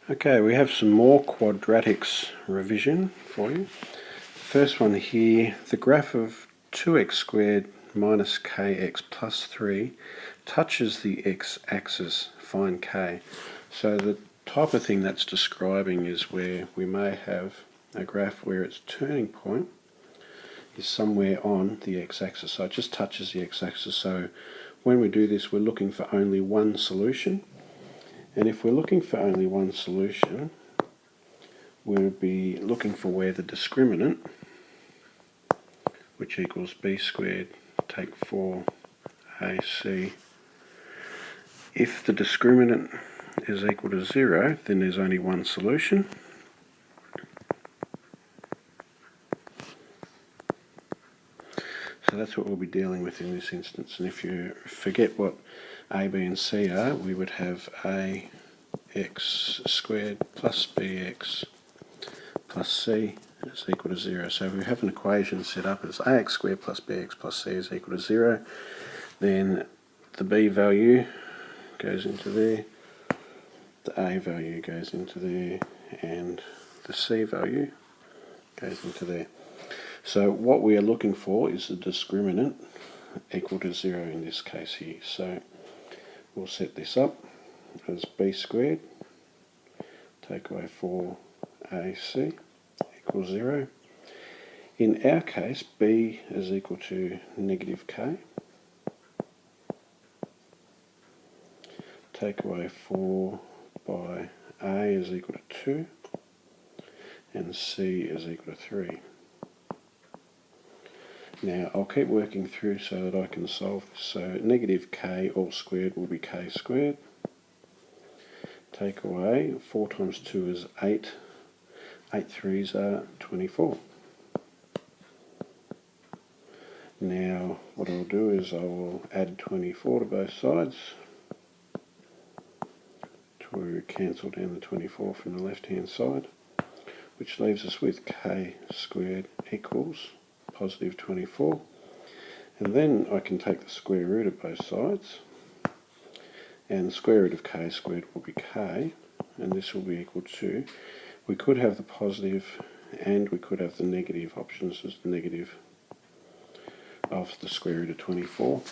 Okay, we have some more quadratics revision for you. First one here, the graph of 2x squared minus kx plus 3 touches the x-axis, find k. So the type of thing that's describing is where we may have a graph where its turning point is somewhere on the x-axis, so it just touches the x-axis. So when we do this, we're looking for only one solution. And if we're looking for only one solution, we'll be looking for where the discriminant, which equals b squared, take 4ac. If the discriminant is equal to 0, then there's only one solution. So that's what we'll be dealing with in this instance. And if you forget what a, b and c are, we would have ax squared plus bx plus c is equal to 0. So if we have an equation set up as ax squared plus bx plus c is equal to 0, then the b value goes into there, the a value goes into there, and the c value goes into there. So what we are looking for is the discriminant equal to 0 in this case here. So we'll set this up as b squared, take away 4ac equals 0. In our case, b is equal to negative k. Take away 4 by a is equal to 2, and c is equal to 3. Now I'll keep working through so that I can solve this. So negative k all squared will be k squared. Take away 4 times 2 is 8. 8 threes are 24. Now what I'll do is I will add 24 to both sides to cancel down the 24 from the left hand side, which leaves us with k squared equals positive 24, and then I can take the square root of both sides, and the square root of k squared will be k, and this will be equal to, we could have the positive and we could have the negative options as the negative of the square root of 24.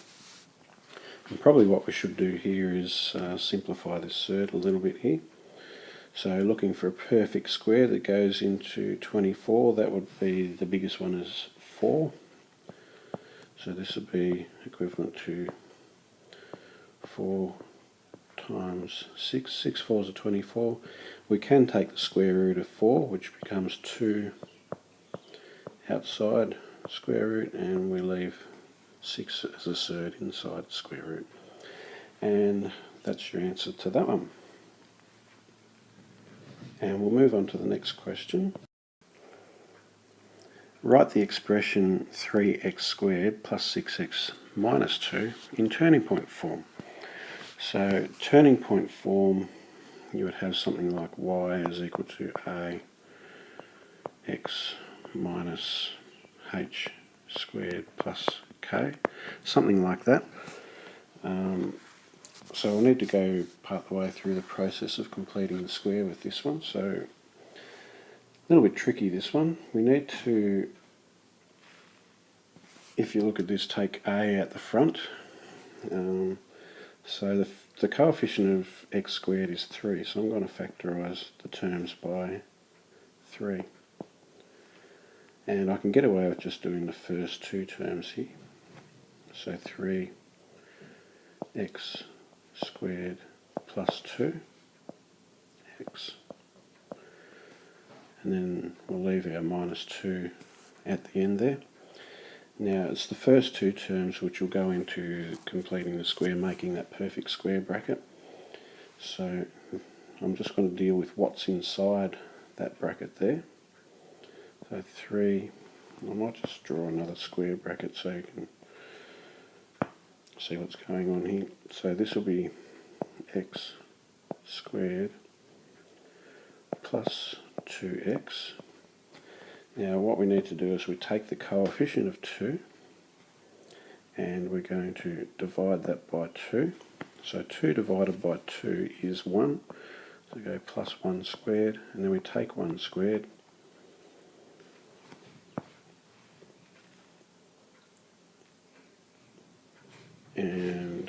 And probably what we should do here is simplify this third a little bit here. So looking for a perfect square that goes into 24, that would be, the biggest one is 4. So this would be equivalent to 4 times 6. 6 fours are 24. We can take the square root of 4, which becomes 2 outside square root, and we leave 6 as a third inside the square root. And that's your answer to that one. And we'll move on to the next question. Write the expression 3x squared plus 6x minus 2 in turning point form. So turning point form, you would have something like y is equal to a x minus h squared plus k, something like that. So we'll need to go part the way through the process of completing the square with this one. So a little bit tricky, this one. We need to, if you look at this, take a at the front. So the coefficient of x squared is 3, so I'm going to factorise the terms by 3. And I can get away with just doing the first two terms here. So 3x squared plus 2x, and then we'll leave our minus 2 at the end there. Now it's the first two terms which will go into completing the square, making that perfect square bracket. So I'm just going to deal with what's inside that bracket there. So 3, I might just draw another square bracket so you can see what's going on here. So this will be x squared plus 2x. Now what we need to do is we take the coefficient of 2 and we're going to divide that by 2. So 2 divided by 2 is 1. So we go plus 1 squared, and then we take 1 squared, and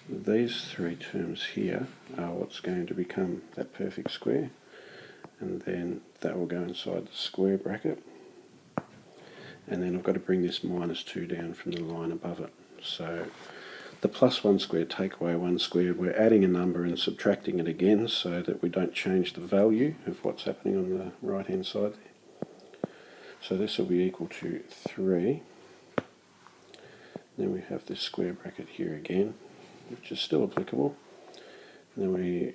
these three terms here are what's going to become that perfect square, and then that will go inside the square bracket, and then I've got to bring this minus 2 down from the line above it. So the plus 1 squared take away 1 squared, we're adding a number and subtracting it again so that we don't change the value of what's happening on the right hand side there. So this will be equal to 3. Then we have this square bracket here again, which is still applicable. And then we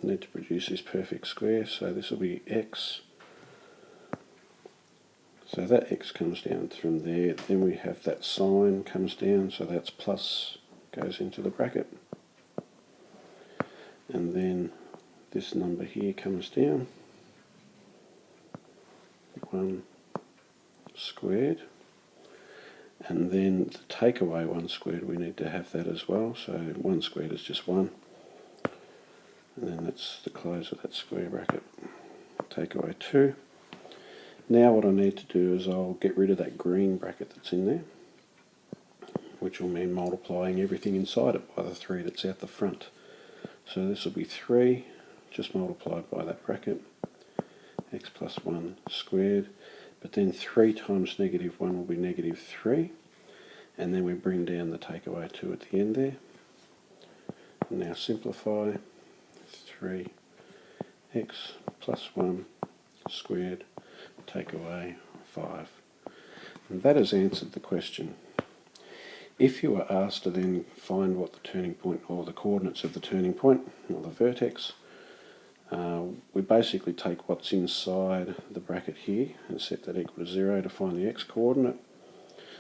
need to produce this perfect square, so this will be x. So that x comes down from there. Then we have that sign comes down, so that's plus goes into the bracket. And then this number here comes down, 1 squared. And then to take away 1 squared, we need to have that as well. So 1 squared is just 1. And then that's the close of that square bracket. Take away 2. Now what I need to do is I'll get rid of that green bracket that's in there, which will mean multiplying everything inside it by the 3 that's out the front. So this will be 3, just multiplied by that bracket, x plus 1 squared. But then 3 times negative 1 will be negative 3, and then we bring down the take away 2 at the end there. And now simplify, 3x plus 1 squared, take away 5. And that has answered the question. If you were asked to then find what the turning point, or the coordinates of the turning point, or the vertex, we basically take what's inside the bracket here and set that equal to 0 to find the x coordinate.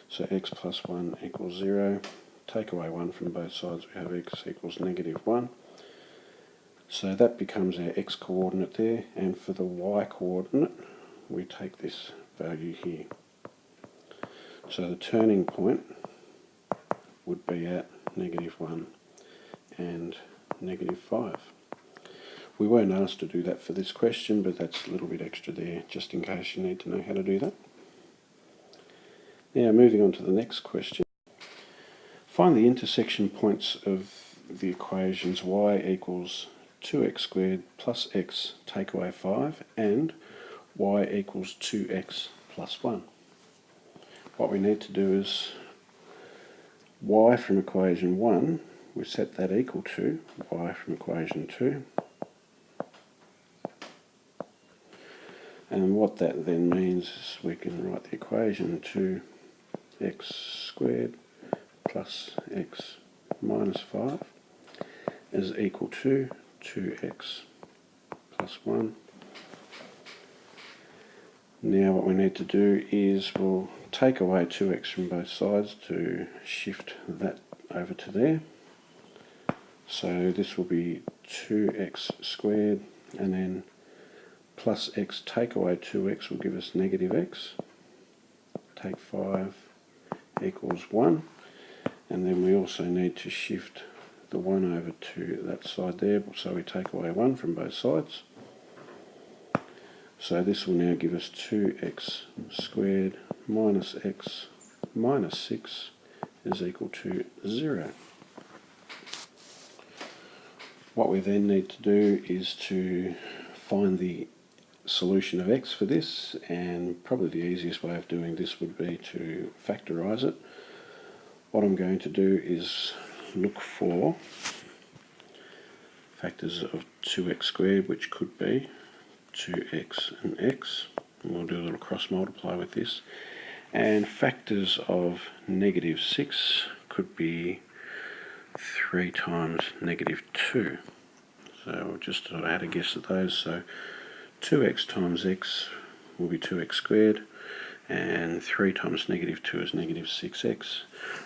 So x plus 1 equals 0. Take away 1 from both sides, we have x equals negative 1. So that becomes our x coordinate there, and for the y coordinate we take this value here. So the turning point would be at negative 1 and negative 5. We weren't asked to do that for this question, but that's a little bit extra there, just in case you need to know how to do that. Now moving on to the next question. Find the intersection points of the equations y equals 2x squared plus x take away 5 and y equals 2x plus 1. What we need to do is y from equation 1, we set that equal to y from equation 2. And what that then means is we can write the equation 2x squared plus x minus 5 is equal to 2x plus 1. Now what we need to do is we'll take away 2x from both sides to shift that over to there. So this will be 2x squared, and then plus x take away 2x will give us negative x. Take 5 equals 1. And then we also need to shift the 1 over to that side there, so we take away 1 from both sides. So this will now give us 2x squared minus x minus 6 is equal to 0. What we then need to do is to find the solution of x for this, and probably the easiest way of doing this would be to factorise it. What I'm going to do is look for factors of 2x squared, which could be 2x and x, and we'll do a little cross multiply with this, and factors of negative 6 could be 3 times negative 2. So we'll just sort of add a guess at those. So 2x times x will be 2x squared, and 3 times negative 2 is negative 6x.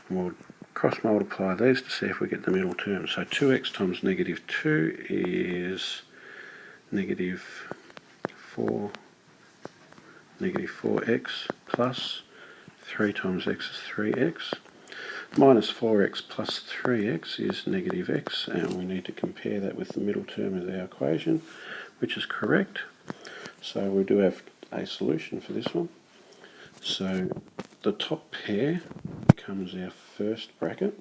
And we'll cross multiply these to see if we get the middle term. So 2x times negative 2 is negative 4x plus 3 times x is 3x. Minus 4x plus 3x is negative x, and we need to compare that with the middle term of our equation, which is correct. So we do have a solution for this one. So the top pair becomes our first bracket,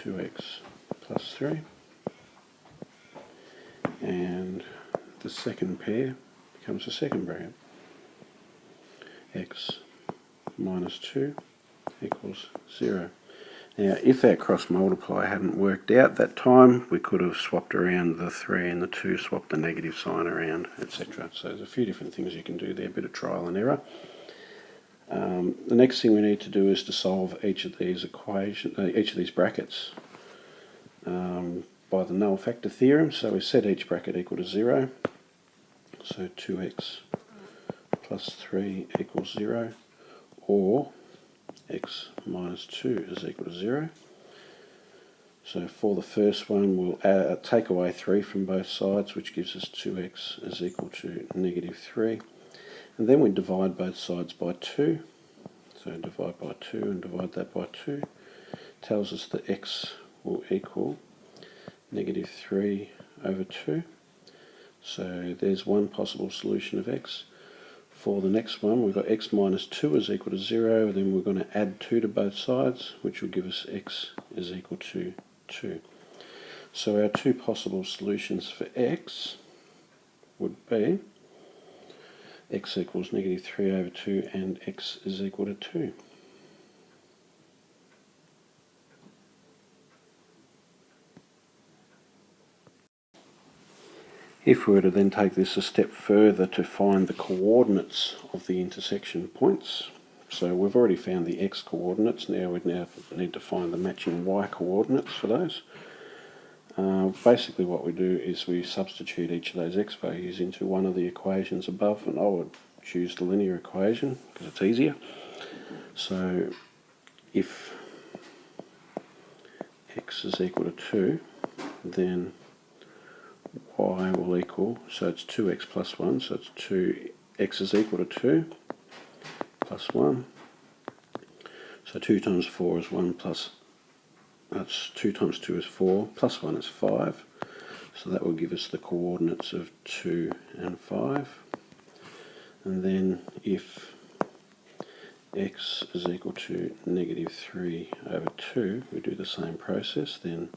2x plus 3, and the second pair becomes the second bracket, x minus 2 equals 0. Now, if our cross multiply hadn't worked out that time, we could have swapped around the 3 and the 2, swapped the negative sign around, etc. So there's a few different things you can do there, a bit of trial and error. The next thing we need to do is to solve each of these brackets by the null factor theorem. So we set each bracket equal to 0. So 2x plus 3 equals 0, or x minus 2 is equal to 0. So for the first one, we'll take away 3 from both sides, which gives us 2x is equal to negative 3. And then we divide both sides by 2. So divide by 2 and divide that by 2. Tells us that x will equal negative 3 over 2. So there's one possible solution of x. For the next one, we've got x minus 2 is equal to 0. Then we're going to add 2 to both sides, which will give us x is equal to 2. So our two possible solutions for x would be x equals negative 3 over 2 and x is equal to 2. If we were to then take this a step further to find the coordinates of the intersection points, so we've already found the x coordinates, now we need to find the matching y coordinates for those. Basically what we do is we substitute each of those x values into one of the equations above, and I would choose the linear equation because it's easier. So if x is equal to 2, then y will equal, so it's 2x plus 1, so it's 2x is equal to 2 plus 1. So 2 times 4 is 1 plus, that's 2 times 2 is 4, plus 1 is 5. So that will give us the coordinates of 2 and 5. And then if x is equal to negative 3 over 2, we do the same process, then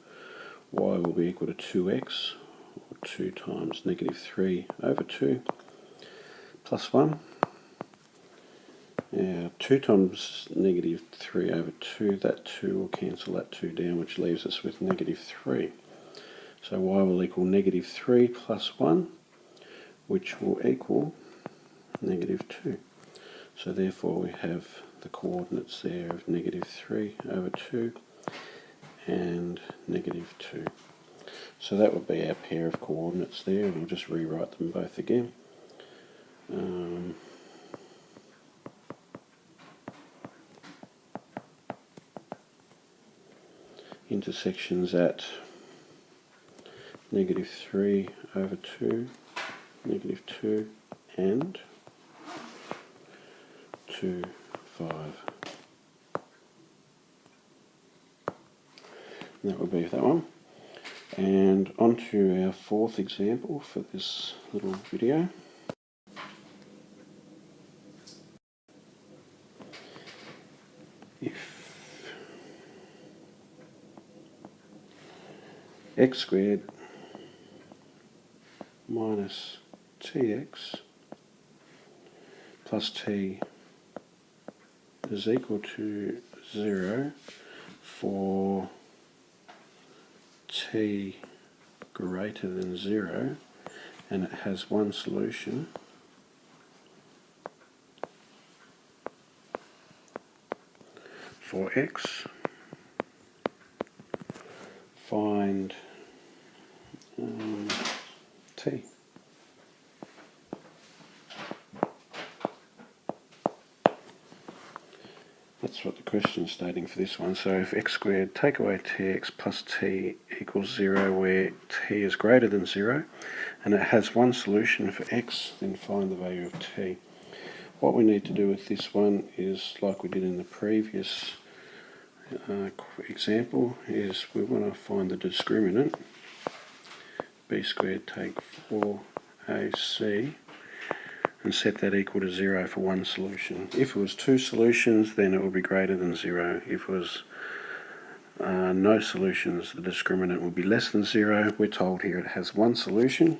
y will be equal to 2x, or 2 times negative 3 over 2, plus 1. Now 2 times negative 3 over 2, that 2 will cancel that 2 down, which leaves us with negative 3. So y will equal negative 3 plus 1, which will equal negative 2. So therefore we have the coordinates there of negative 3 over 2 and negative 2. So that would be our pair of coordinates there, and we'll just rewrite them both again. Intersections at negative 3 over 2, negative 2, and 2, 5. And that would be that one. And on to our fourth example for this little video. If x squared minus tx plus t is equal to 0 for t greater than 0, and it has one solution, for x, find t. That's what the question is stating for this one. So if x squared, take away tx plus t equals 0 where t is greater than 0, and it has one solution for x, then find the value of t. What we need to do with this one is like we did in the previous example is we want to find the discriminant. B squared take 4AC and set that equal to 0 for one solution. If it was two solutions, then it would be greater than 0. If it was no solutions, the discriminant will be less than 0. We're told here it has one solution,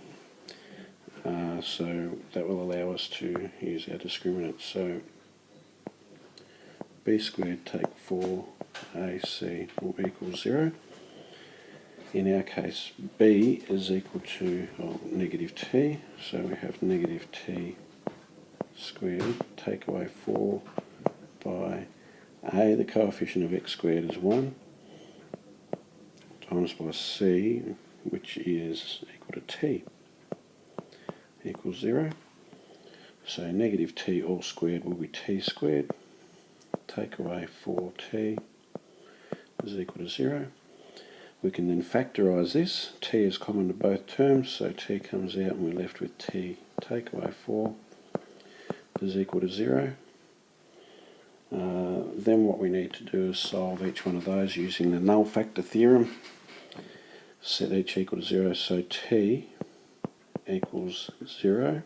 so that will allow us to use our discriminant. So B squared take 4AC will equal 0. In our case, B is equal to negative t, so we have negative t squared, take away 4 by a, the coefficient of x squared is 1, times by c, which is equal to t, equals 0. So negative t all squared will be t squared, take away 4t is equal to 0. We can then factorise this. T is common to both terms, so t comes out and we're left with t take away 4 is equal to 0. Then what we need to do is solve each one of those using the null factor theorem. Set each equal to 0, so t equals 0,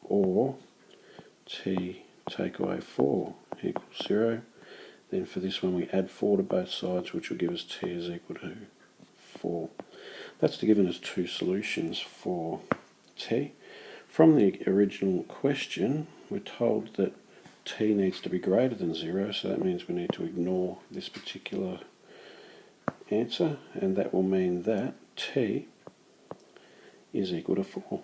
or t take away 4 equals 0. Then for this one we add 4 to both sides, which will give us t is equal to 4. That's given us two solutions for t. From the original question, we're told that t needs to be greater than 0, so that means we need to ignore this particular answer, and that will mean that t is equal to 4.